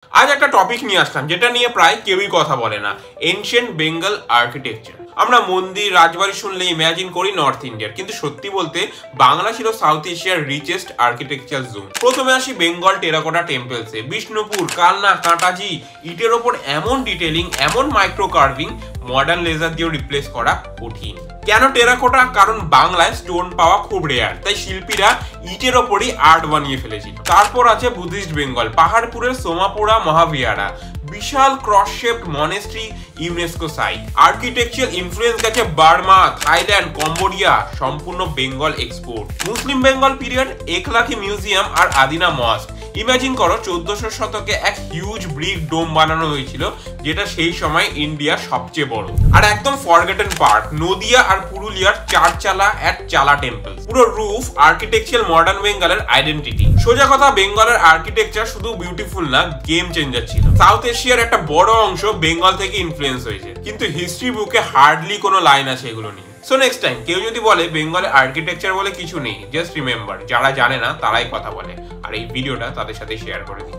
আজ একটা টপিক নিয়ে আসলাম যেটা নিয়ে প্রায় কেউই কথা বলে না, এনশিয়েন্ট বেঙ্গল আর্কিটেকচার। আমরা মন্দির রাজবাড়ি শুনলে ইমাজিন করি নর্থ ইন্ডিয়ার, কিন্তু সত্যি বলতে বাংলা ছিল সাউথ এশিয়ার রিচেস্ট আর্কিটেকচার জোন। প্রথমে আসি বেঙ্গল টেরাকোটা টেম্পলসে। বিষ্ণুপুর, কালনা, কাটাজি ইটের ওপর এমন ডিটেলিং, এমন মাইক্রো কার্ভিং মডার্ন লেজার দিয়েও রিপ্লেস করা কঠিন। কেন টেরাকোটা? কারণ বাংলায় স্টোন পাওয়া খুব রেয়ার, তাই শিল্পীরা ইটের ওপরই আর্ট বানিয়ে ফেলেছিল। তারপর আছে বুদ্ধিস্ট বেঙ্গল, পাহাড়পুরের সোমাপুরা মহাবিহারা, বিশাল cross shaped monastery, UNESCO site. Architecture influence গেছে বার্মা, থাইল্যান্ড, কম্বোডিয়া, সম্পূর্ণ Bengal export. Muslim Bengal period, Eklakhi museum আর আদিনা মস্ক। ইমাজিন করো 1400 শতকে এক হিউজ ব্রিক ডোম বানানো হয়েছিল, যেটা সেই সময় ইন্ডিয়ার সবচেয়ে বড়। আর একদম ফরগেটেন পার্ট, নদিয়া আর পুরুলিয়ার চারচালা এট চালা টেম্পল। পুরো রুফ আর্কিটেকচার মডার্ন বেঙ্গলের আইডেন্টিটি। সোজা কথা, বেঙ্গলের আর্কিটেকচার শুধু বিউটিফুল না, গেম চেঞ্জার ছিল। সাউথ এশিয়ার একটা বড় অংশ বেঙ্গল থেকে ইনফ্লুয়েন্স হয়েছে, কিন্তু হিস্ট্রি বুকে হার্ডলি কোনো লাইন আছে এগুলো নিয়ে। সো নেক্সট টাইম কেউ যদি বলে বেঙ্গলে আর্কিটেকচার বলে কিছু নেই, জাস্ট রিমেম্বার যারা জানে না তারাই কথা বলে। আর এই ভিডিওটা তাদের সাথে শেয়ার করে দিন।